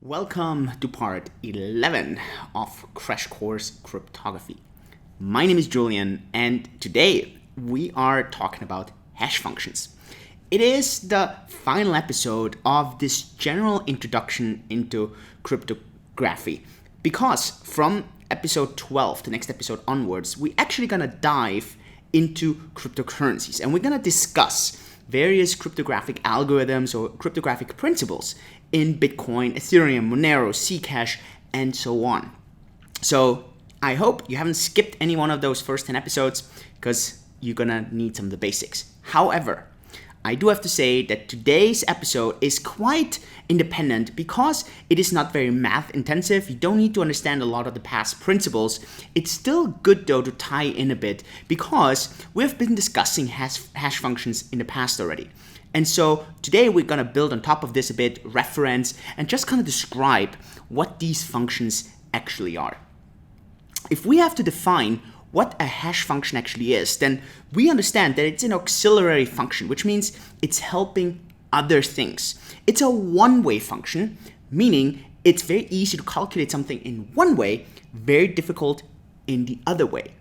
Welcome to part 11 of Crash Course Cryptography. My name is Julian, and today we are talking about hash functions. It is the final episode of this general introduction into cryptography, because from episode 12, the next episode onwards, we're actually going to dive into cryptocurrencies, and we're going to discuss various cryptographic algorithms or cryptographic principles in Bitcoin, Ethereum, Monero, Zcash, and so on. So I hope you haven't skipped any one of those first 10 episodes because you're gonna need some of the basics. However, I do have to say that today's episode is quite independent because it is not very math intensive. You don't need to understand a lot of the past principles. It's still good though to tie in a bit because we've been discussing hash functions in the past already. And so today we're going to build on top of this a bit, reference, and just kind of describe what these functions actually are. If we have to define what a hash function actually is, then we understand that it's an auxiliary function, which means it's helping other things. It's a one-way function, meaning it's very easy to calculate something in one way, very difficult in the other way.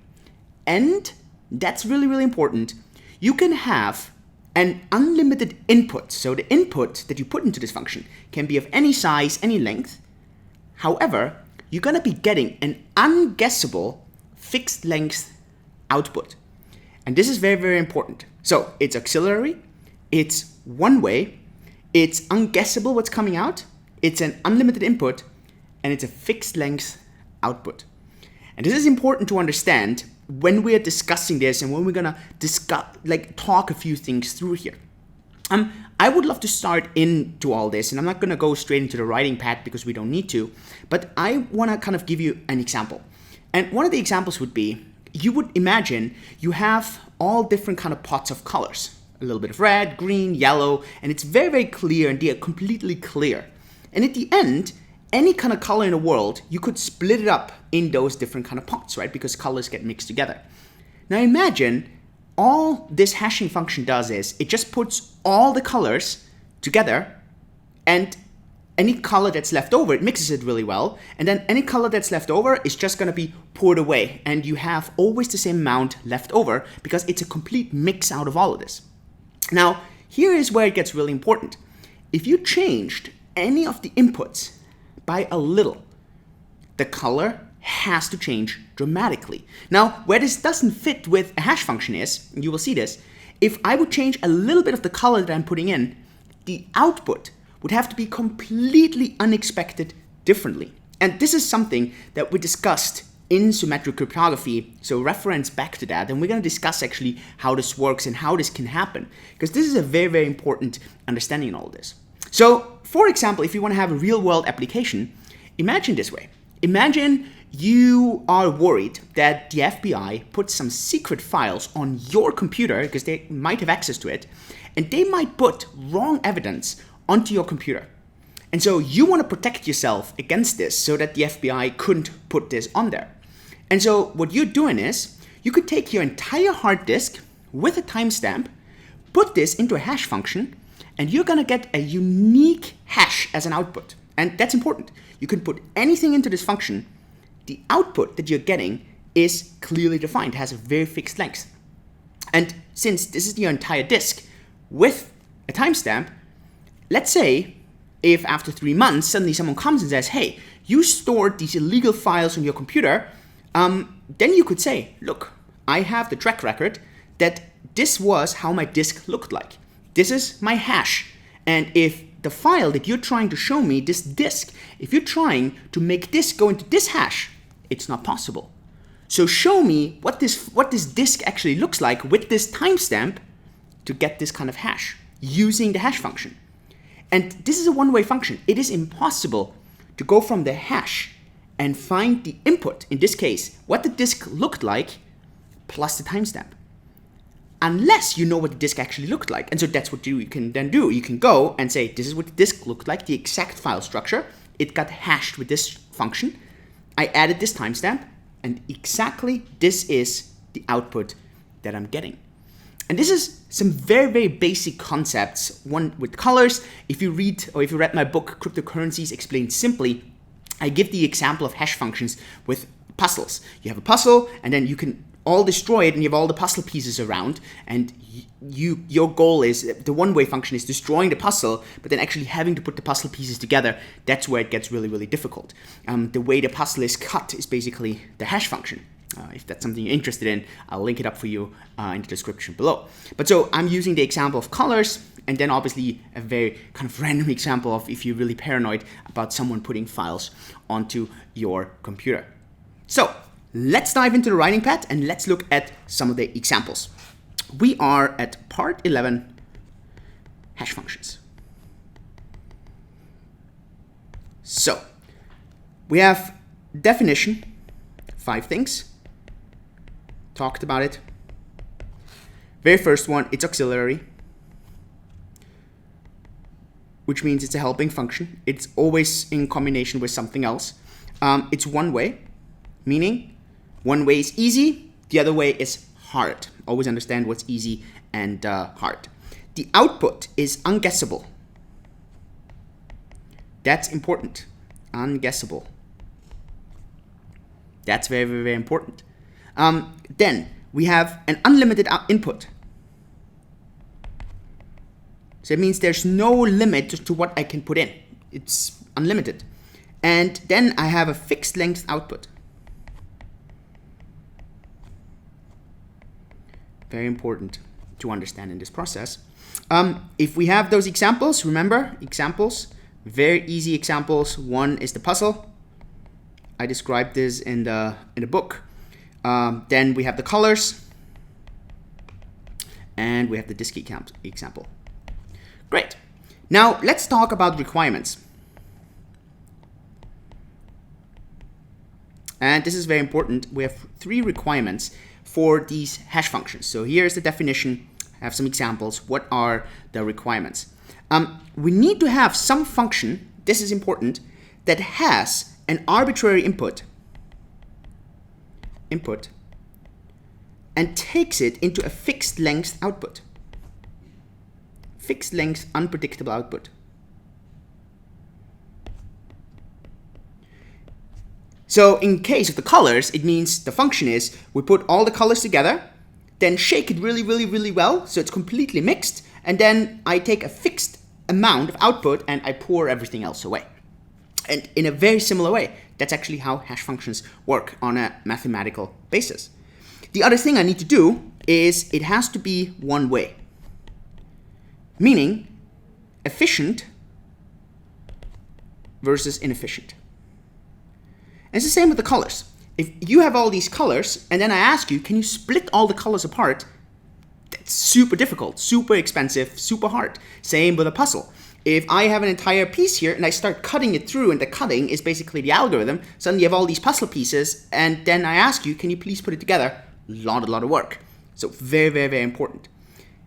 And that's really, really important. You can have an unlimited input. So the input that you put into this function can be of any size, any length. However, you're going to be getting an unguessable fixed length output. And this is very, very important. So it's auxiliary, it's one way, it's unguessable what's coming out, it's an unlimited input, and it's a fixed length output. And this is important to understand when we are discussing this and when we're gonna talk a few things through here. I would love to start into all this, and I'm not gonna go straight into the writing pad because we don't need to, but I wanna kind of give you an example. And one of the examples would be, you would imagine you have all different kind of pots of colors, a little bit of red, green, yellow, and it's very, very clear and they are completely clear. And at the end, any kind of color in the world, you could split it up in those different kind of pots, right? Because colors get mixed together. Now imagine all this hashing function does is it just puts all the colors together, and any color that's left over, it mixes it really well. And then any color that's left over is just going to be poured away. And you have always the same amount left over because it's a complete mix out of all of this. Now, here is where it gets really important. If you changed any of the inputs by a little, the color has to change dramatically. Now, where this doesn't fit with a hash function is, and you will see this, if I would change a little bit of the color that I'm putting in, the output would have to be completely unexpected differently. And this is something that we discussed in symmetric cryptography, so reference back to that, and we're going to discuss actually how this works and how this can happen, because this is a very, very important understanding in all this. So, for example, if you want to have a real-world application, imagine this way. Imagine you are worried that the FBI puts some secret files on your computer, because they might have access to it, and they might put wrong evidence onto your computer. And so you want to protect yourself against this so that the FBI couldn't put this on there. And so what you're doing is, you could take your entire hard disk with a timestamp, put this into a hash function, and you're going to get a unique hash as an output. And that's important. You can put anything into this function. The output that you're getting is clearly defined, has a very fixed length. And since this is your entire disk with a timestamp, let's say if after 3 months suddenly someone comes and says, hey, you stored these illegal files on your computer, then you could say, look, I have the track record that this was how my disk looked like. This is my hash. And if the file that you're trying to show me, this disk, if you're trying to make this go into this hash, it's not possible. So show me what this disk actually looks like with this timestamp to get this kind of hash using the hash function. And this is a one-way function. It is impossible to go from the hash and find the input, in this case, what the disk looked like, plus the timestamp. Unless you know what the disk actually looked like. And so that's what you can then do. You can go and say, this is what the disk looked like, the exact file structure. It got hashed with this function. I added this timestamp, and exactly this is the output that I'm getting. And this is some very, very basic concepts. One with colors. If you read my book, Cryptocurrencies Explained Simply, I give the example of hash functions with puzzles. You have a puzzle, and then you can all destroy it, and you have all the puzzle pieces around, and your goal is, the one-way function is destroying the puzzle, but then actually having to put the puzzle pieces together. That's where it gets really, really difficult. The way the puzzle is cut is basically the hash function. If that's something you're interested in, I'll link it up for you in the description below. But so I'm using the example of colors, and then obviously a very kind of random example of if you're really paranoid about someone putting files onto your computer. So let's dive into the writing pad and let's look at some of the examples. We are at part 11, hash functions. So we have definition, 5 things. Talked about it. Very first one, it's auxiliary, which means it's a helping function. It's always in combination with something else. It's one way, meaning one way is easy, the other way is hard. Always understand what's easy and hard. The output is unguessable. That's important. Unguessable. That's very, very, very important. Then we have an unlimited input. So it means there's no limit to what I can put in. It's unlimited. And then I have a fixed length output. Very important to understand in this process. If we have those examples, remember, examples, very easy examples. One is the puzzle. I described this in the book. Then we have the colors, and we have the disk example. Great. Now let's talk about requirements. And this is very important. We have 3 requirements for these hash functions. So here's the definition. I have some examples. What are the requirements? We need to have some function, this is important, that has an arbitrary input and takes it into a fixed length output. Fixed length, unpredictable output. So in case of the colors, it means the function is we put all the colors together, then shake it really, really, really well so it's completely mixed, and then I take a fixed amount of output and I pour everything else away. And in a very similar way, that's actually how hash functions work on a mathematical basis. The other thing I need to do is it has to be one way, meaning efficient versus inefficient. And it's the same with the colors. If you have all these colors and then I ask you, can you split all the colors apart? That's super difficult, super expensive, super hard. Same with a puzzle. If I have an entire piece here and I start cutting it through, and the cutting is basically the algorithm, suddenly you have all these puzzle pieces, and then I ask you, can you please put it together? A lot of work. So very, very, very important.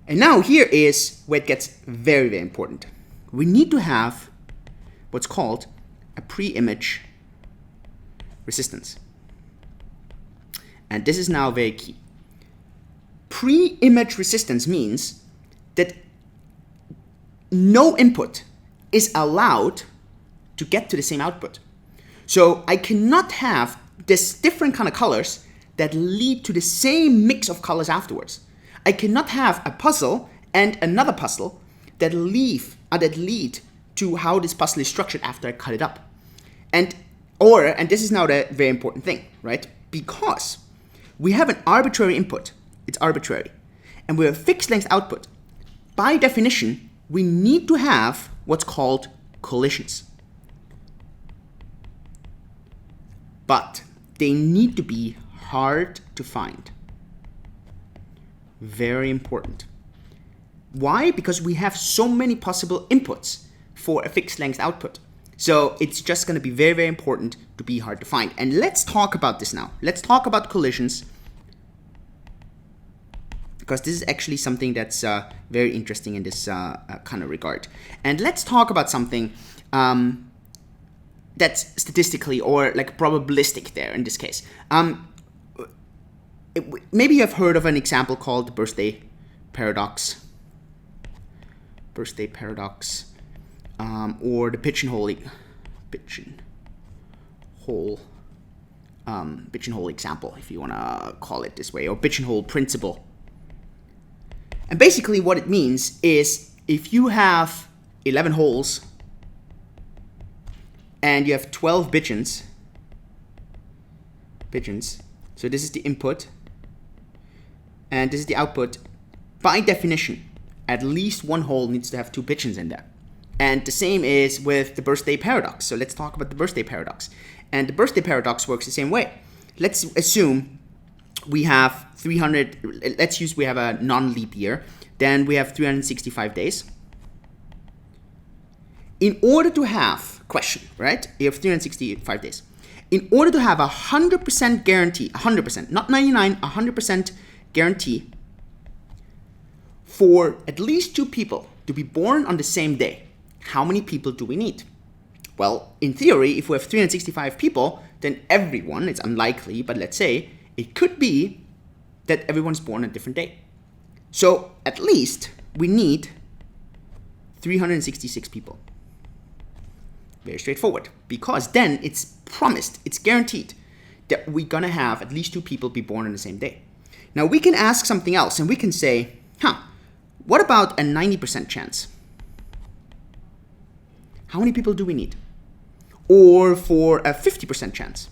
And now here is where it gets very, very important. We need to have what's called a pre-image resistance. And this is now very key. Pre-image resistance means that no input is allowed to get to the same output. So I cannot have this different kind of colors that lead to the same mix of colors afterwards. I cannot have a puzzle and another puzzle that lead to how this puzzle is structured after I cut it up. And this is now the very important thing, right? Because we have an arbitrary input, it's arbitrary, and we have a fixed length output. By definition, we need to have what's called collisions. But they need to be hard to find. Very important. Why? Because we have so many possible inputs for a fixed length output. So it's just going to be very, very important to be hard to find. And let's talk about this now. Let's talk about collisions, because this is actually something that's very interesting in this kind of regard. And let's talk about something that's statistically or like probabilistic there in this case. Maybe you've heard of an example called birthday paradox, or the pigeonhole example, if you want to call it this way, or pigeonhole principle. And basically what it means is if you have 11 holes and you have 12 pigeons, so this is the input and this is the output, by definition, at least one hole needs to have 2 pigeons in there. And the same is with the birthday paradox. So let's talk about the birthday paradox. And the birthday paradox works the same way. Let's assume we have 300, let's use we have a non-leap year, then we have 365 days. In order to have, question, right? You have 365 days. In order to have 100% guarantee, 100%, not 99, 100% guarantee for at least 2 people to be born on the same day, how many people do we need? Well, in theory, if we have 365 people, then everyone, it's unlikely, but let's say it could be that everyone's born on a different day. So at least we need 366 people. Very straightforward, because then it's promised, it's guaranteed that we're gonna have at least 2 people be born on the same day. Now we can ask something else and we can say, what about a 90% chance? How many people do we need? Or for a 50% chance?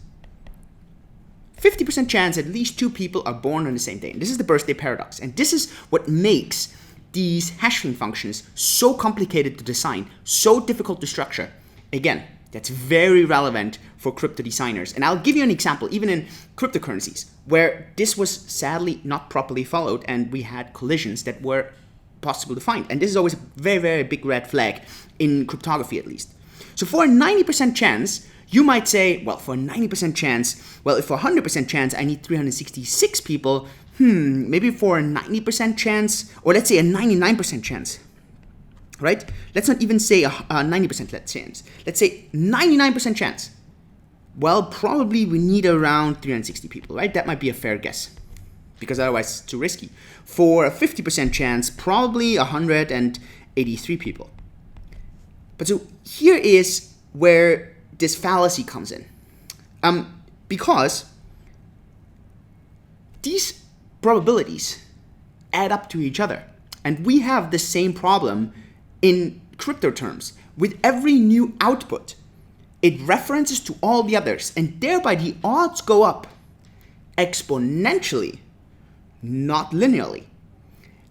50% chance at least 2 people are born on the same day. And this is the birthday paradox. And this is what makes these hashing functions so complicated to design, so difficult to structure. Again, that's very relevant for crypto designers. And I'll give you an example, even in cryptocurrencies, where this was sadly not properly followed and we had collisions that were possible to find. And this is always a very, very big red flag in cryptography, at least. So for a 90% chance, you might say, well, for a 90% chance, well, if for a 100% chance, I need 366 people, maybe for a 90% chance, or let's say a 99% chance, right? Let's not even say a 90% chance. Let's say 99% chance. Well, probably we need around 360 people, right? That might be a fair guess, because otherwise it's too risky. For a 50% chance, probably 183 people. But so here is where this fallacy comes in. Because these probabilities add up to each other. And we have the same problem in crypto terms. With every new output, it references to all the others, and thereby the odds go up exponentially, not linearly.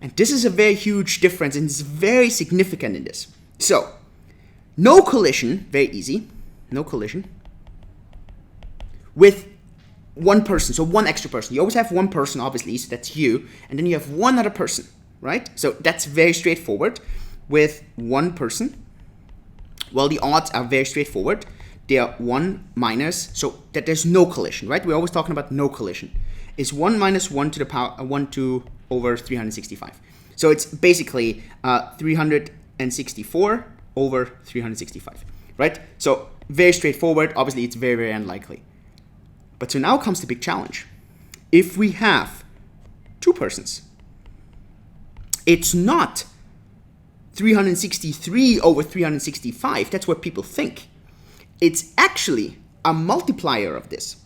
And this is a very huge difference, and it's very significant in this. So, no collision, very easy, no collision with one person, so one extra person. You always have one person, obviously, so that's you, and then you have one other person, right? So that's very straightforward. With one person, well, the odds are very straightforward. They are 1 minus, so that there's no collision, right? We're always talking about no collision. It's 1 minus 1 to the power 1 to over 365. So it's basically 364 over 365, right? So very straightforward. Obviously, it's very, very unlikely. But so now comes the big challenge. If we have 2 persons, it's not 363 over 365. That's what people think. It's actually a multiplier of this.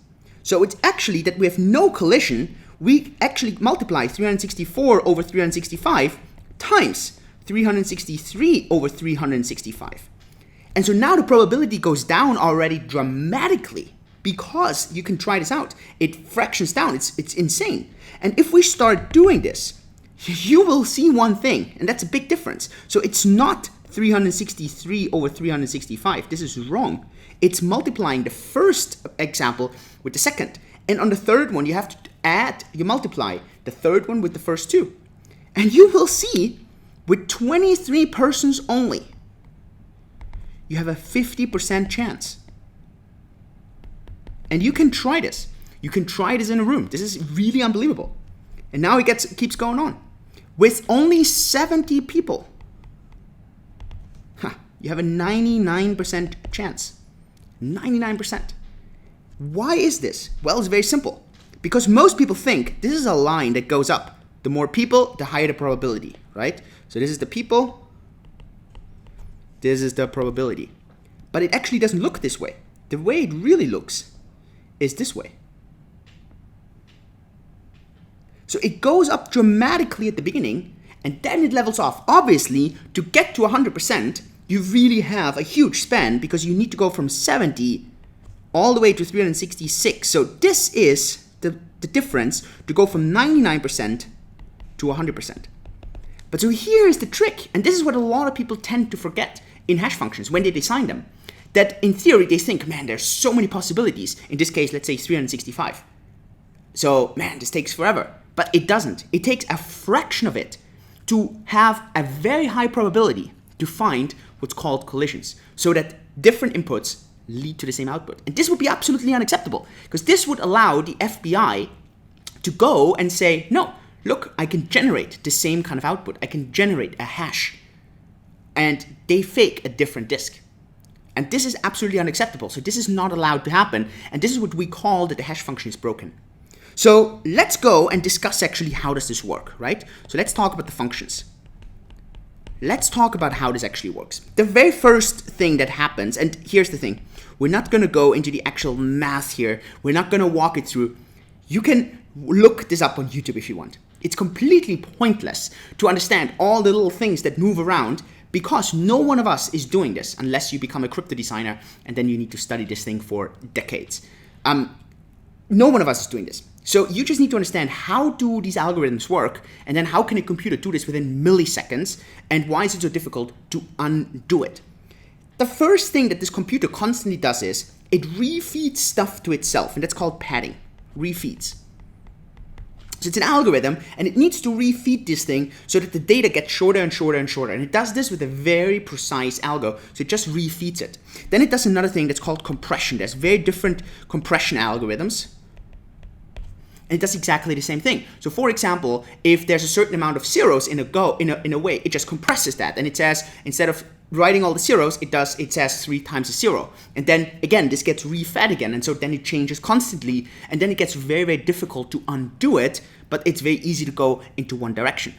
So it's actually that we have no collision. We actually multiply 364 over 365 times 363 over 365. And so now the probability goes down already dramatically, because you can try this out. It fractions down. It's insane. And if we start doing this, you will see one thing, and that's a big difference. So it's not 363 over 365. This is wrong. It's multiplying the first example with the second. And on the third one, you have to add, you multiply the third one with the first 2. And you will see, with 23 persons only, you have a 50% chance. And you can try this. You can try this in a room. This is really unbelievable. And now it keeps going on. With only 70 people, you have a 99% chance. 99%. Why is this? Well, it's very simple. Because most people think this is a line that goes up. the more people, the higher the probability, right? So this is the people, this is the probability. But it actually doesn't look this way. The way it really looks is this way. So it goes up dramatically at the beginning, and then it levels off. Obviously, to get to 100%, you really have a huge span because you need to go from 70 all the way to 366. So this is the difference to go from 99% to 100%. But so here is the trick, and this is what a lot of people tend to forget in hash functions when they design them. That in theory, they think, man, there's so many possibilities. In this case, let's say 365. So, man, this takes forever. But it doesn't. It takes a fraction of it to have a very high probability to find what's called collisions, so that different inputs lead to the same output. And this would be absolutely unacceptable, because this would allow the FBI to go and say, no, look, I can generate the same kind of output. I can generate a hash. And they fake a different disk. And this is absolutely unacceptable. So this is not allowed to happen. And this is what we call that the hash function is broken. So let's go and discuss actually how does this work, right? So let's talk about the functions. Let's talk about how this actually works. The very first thing that happens, and here's the thing, we're not going to go into the actual math here. We're not going to walk it through. You can look this up on YouTube if you want. It's completely pointless to understand all the little things that move around, because no one of us is doing this unless you become a crypto designer and then you need to study this thing for decades. No one of us is doing this. So you just need to understand how do these algorithms work, and then how can a computer do this within milliseconds, and why is it so difficult to undo it. The first thing that this computer constantly does is it refeeds stuff to itself, and that's called padding. Refeeds. So it's an algorithm, and it needs to refeed this thing so that the data gets shorter and shorter and shorter. And it does this with a very precise algo, so it just refeeds it. Then it does another thing that's called compression. There's very different compression algorithms. And it does exactly the same thing. So for example, if there's a certain amount of zeros in a way, it just compresses that. And it says, instead of writing all the zeros, it says 3 times a 0. And then again, this gets refed again. And so then it changes constantly. And then it gets very, very difficult to undo it, but it's very easy to go into one direction.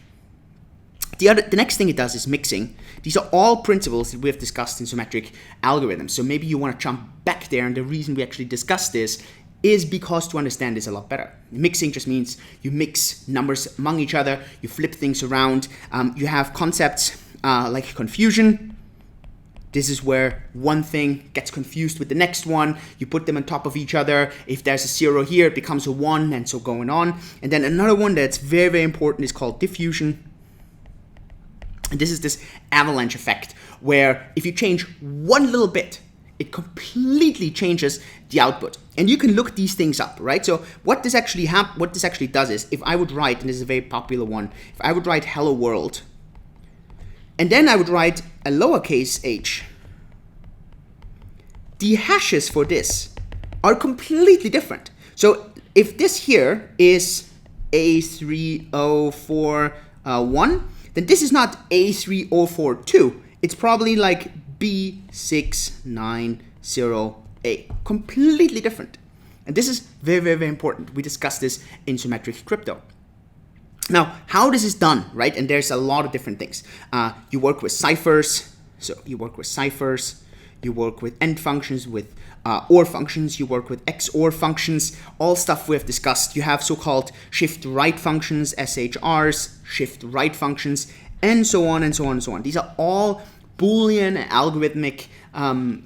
The next thing it does is mixing. These are all principles that we have discussed in symmetric algorithms. So maybe you want to jump back there, and the reason we actually discussed this is because to understand this a lot better. Mixing just means you mix numbers among each other, you flip things around, you have concepts like confusion. This is where one thing gets confused with the next one, you put them on top of each other. If there's a 0 here, it becomes a 1, and so going on. And then another one that's very, very important is called diffusion. And this is this avalanche effect, where if you change one little bit, it completely changes the output. And you can look these things up, right? So what this actually does is, if I would write, and this is a very popular one, if I would write hello world, and then I would write a lowercase h, the hashes for this are completely different. So if this here is A3041, then this is not A3042. It's probably like B690A. Completely different. And this is very, very, very important. We discussed this in symmetric crypto. Now, how this is done, right? And there's a lot of different things. You work with ciphers. So you work with ciphers. You work with AND functions, with OR functions. You work with XOR functions. All stuff we have discussed. You have so-called shift-right functions, SHRs, shift-right functions, and so on and so on and so on. These are all Boolean algorithmic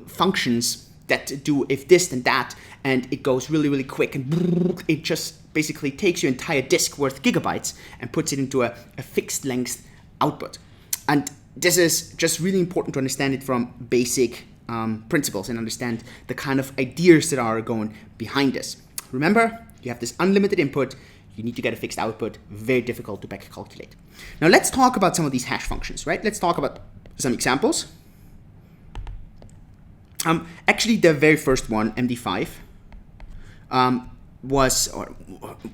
functions that do if this then that, and it goes really, really quick, and it just basically takes your entire disk worth gigabytes and puts it into a fixed length output. And this is just really important to understand it from basic principles and understand the kind of ideas that are going behind this. Remember, you have this unlimited input, you need to get a fixed output, very difficult to back calculate. Now let's talk about some of these hash functions, right? Let's talk about some examples. Actually, the very first one, MD5, was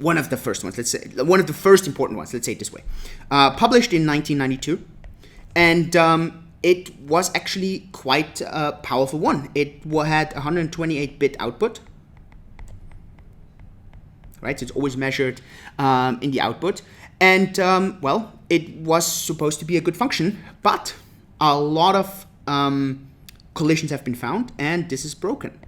one of the first ones, let's say, one of the first important ones, let's say it this way. Published in 1992, and it was actually quite a powerful one. It had 128-bit output, right? So it's always measured in the output. And, well, it was supposed to be a good function, but a lot of collisions have been found, and this is broken.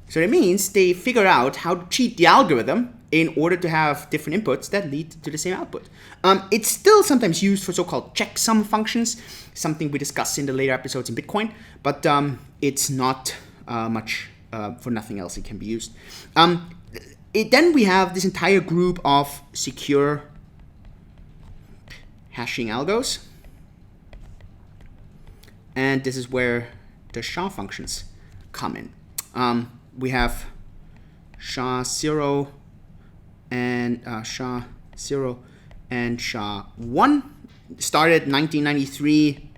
So that means they figure out how to cheat the algorithm in order to have different inputs that lead to the same output. It's still sometimes used for so-called checksum functions, something we discuss in the later episodes in Bitcoin, but it's not much for nothing else it can be used. Then we have this entire group of secure hashing algos. And this is where the SHA functions come in. We have SHA-0 and SHA-0 and SHA-1. Started 1993,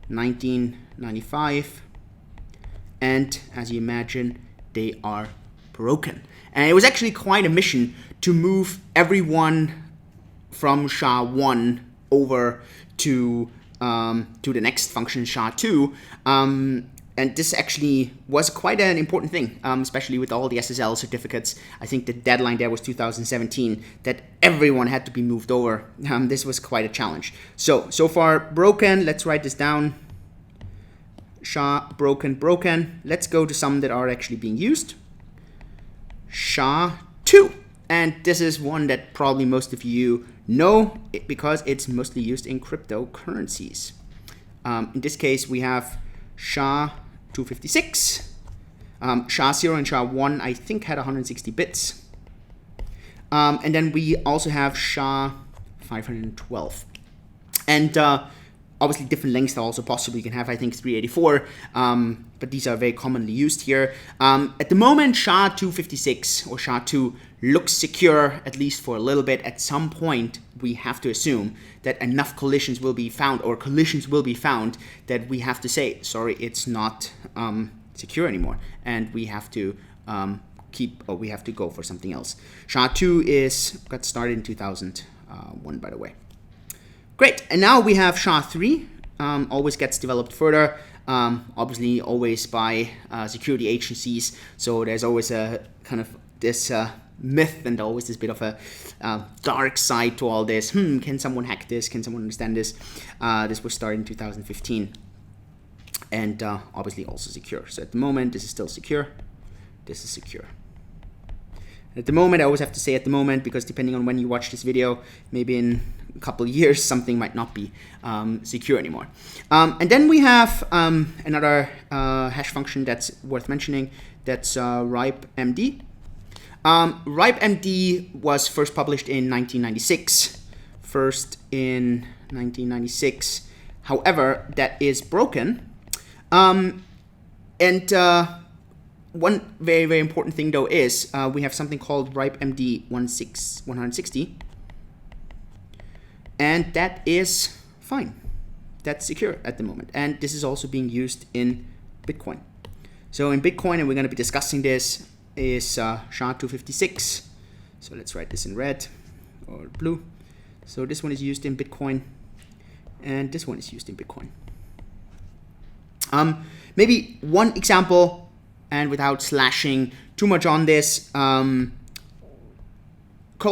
1995. And as you imagine, they are broken. And it was actually quite a mission to move everyone from SHA-1 over to the next function, SHA-2. And this actually was quite an important thing, especially with all the SSL certificates. I think the deadline there was 2017, that everyone had to be moved over. This was quite a challenge. So far broken. Let's write this down. SHA, broken. Let's go to some that are actually being used. SHA-2. And this is one that probably most of you know because it's mostly used in cryptocurrencies. In this case, we have SHA-256. SHA-0 and SHA-1, I think, had 160 bits. And then we also have SHA-512. And obviously different lengths are also possible. You can have, I think, 384, but these are very commonly used here. At the moment, SHA-256 or SHA-2 looks secure, at least for a little bit. At some point, we have to assume that enough collisions will be found, or collisions will be found, that we have to say, sorry, it's not secure anymore, and we have to we have to go for something else. SHA-2 got started in 2001, by the way. Great, and now we have SHA-3, always gets developed further, obviously always by security agencies, so there's always a kind of this myth and always this bit of a dark side to all this. Can someone hack this? Can someone understand this? This was started in 2015, and obviously also secure. So at the moment, this is still secure. This is secure. At the moment, I always have to say at the moment, because depending on when you watch this video, maybe in a couple of years, something might not be secure anymore. And then we have another hash function that's worth mentioning. That's RipeMD. RipeMD was first published in 1996. However, that is broken. One very, very important thing, though, is we have something called RipeMD 160, and that is fine. That's secure at the moment, and this is also being used in Bitcoin. So in Bitcoin, and we're going to be discussing this, is SHA-256. So let's write this in red or blue. So this one is used in Bitcoin, and this one is used in Bitcoin. Maybe one example, and without slashing too much on this, curl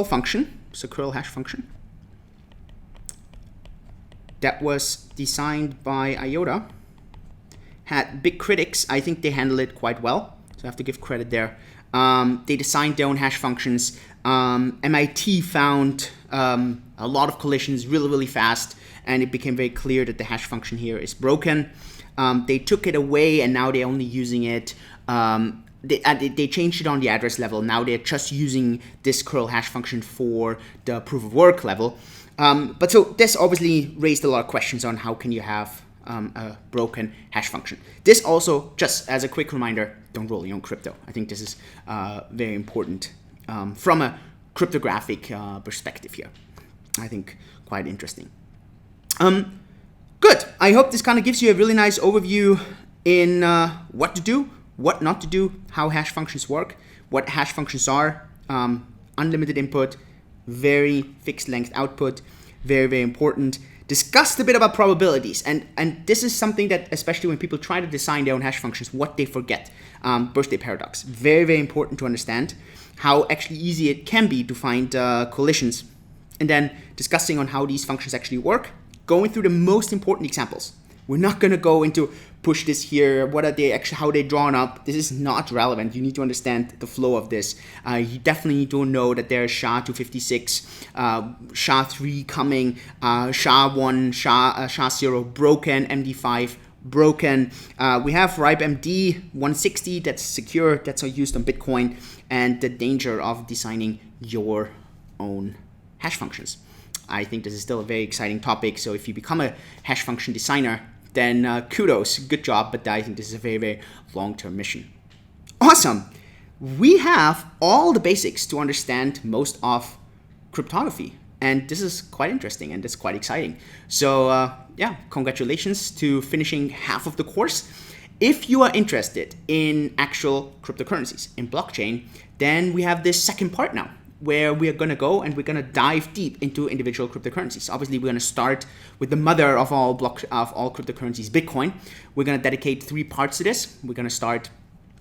function, so curl hash function, that was designed by IOTA, had big critics. I think they handled it quite well, so I have to give credit there. They designed their own hash functions. MIT found a lot of collisions really, really fast, and it became very clear that the hash function here is broken. They took it away, and now they're only using it. They changed it on the address level. Now they're just using this curl hash function for the proof of work level. But so this obviously raised a lot of questions on how can you have a broken hash function. This also, just as a quick reminder, don't roll your own crypto. I think this is very important from a cryptographic perspective here. I think quite interesting. Good. I hope this kind of gives you a really nice overview in what to do, what not to do, how hash functions work, what hash functions are, unlimited input, very fixed length output, very, very important. discussed a bit about probabilities, and this is something that, especially when people try to design their own hash functions, what they forget. Birthday paradox. Very, very important to understand how actually easy it can be to find collisions. And then discussing on how these functions actually work, going through the most important examples. We're not going to go into push this here, what are they actually, how they're drawn up. This is not relevant. You need to understand the flow of this. You definitely need to know that there's SHA-256, SHA-3 coming, SHA-1, SHA-0 broken, MD5 broken. We have RIPE-MD 160 that's secure, that's used on Bitcoin, and the danger of designing your own hash functions. I think this is still a very exciting topic. So if you become a hash function designer, then kudos, good job. But I think this is a very, very long-term mission. Awesome. We have all the basics to understand most of cryptography. And this is quite interesting and it's quite exciting. So yeah, congratulations to finishing half of the course. If you are interested in actual cryptocurrencies, in blockchain, then we have this second part now, where we are going to go and we're going to dive deep into individual cryptocurrencies. Obviously, we're going to start with the mother of all cryptocurrencies, Bitcoin. We're going to dedicate 3 parts to this. We're going to start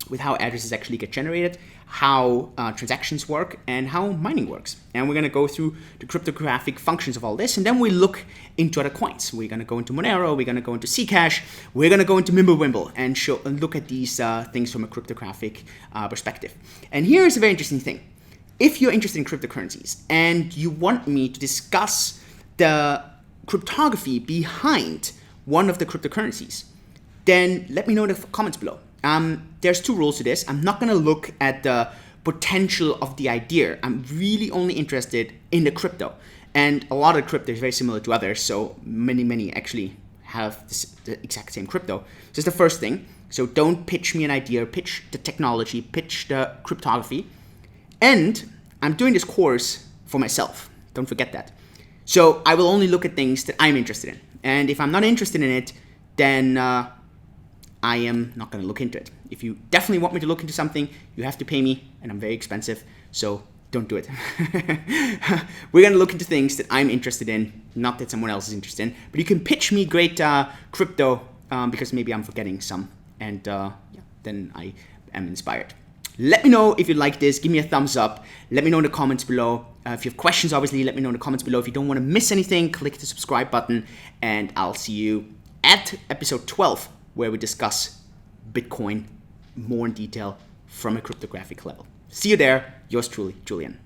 with how addresses actually get generated, how transactions work, and how mining works. And we're going to go through the cryptographic functions of all this, and then we look into other coins. We're going to go into Monero, we're going to go into Zcash, we're going to go into Mimblewimble and look at these things from a cryptographic perspective. And here's a very interesting thing. If you're interested in cryptocurrencies and you want me to discuss the cryptography behind one of the cryptocurrencies, then let me know in the comments below. There's 2 rules to this. I'm not going to look at the potential of the idea. I'm really only interested in the crypto. And a lot of crypto is very similar to others, so many actually have the exact same crypto. So that's the first thing. So don't pitch me an idea, pitch the technology, pitch the cryptography. And I'm doing this course for myself. Don't forget that. So I will only look at things that I'm interested in. And if I'm not interested in it, then I am not going to look into it. If you definitely want me to look into something, you have to pay me, and I'm very expensive. So don't do it. We're going to look into things that I'm interested in, not that someone else is interested in. But you can pitch me great crypto because maybe I'm forgetting some. And yeah, then I am inspired. Let me know if you like this. Give me a thumbs up. Let me know in the comments below. If you have questions, obviously, let me know in the comments below. If you don't want to miss anything, click the subscribe button. And I'll see you at episode 12, where we discuss Bitcoin more in detail from a cryptographic level. See you there. Yours truly, Julian.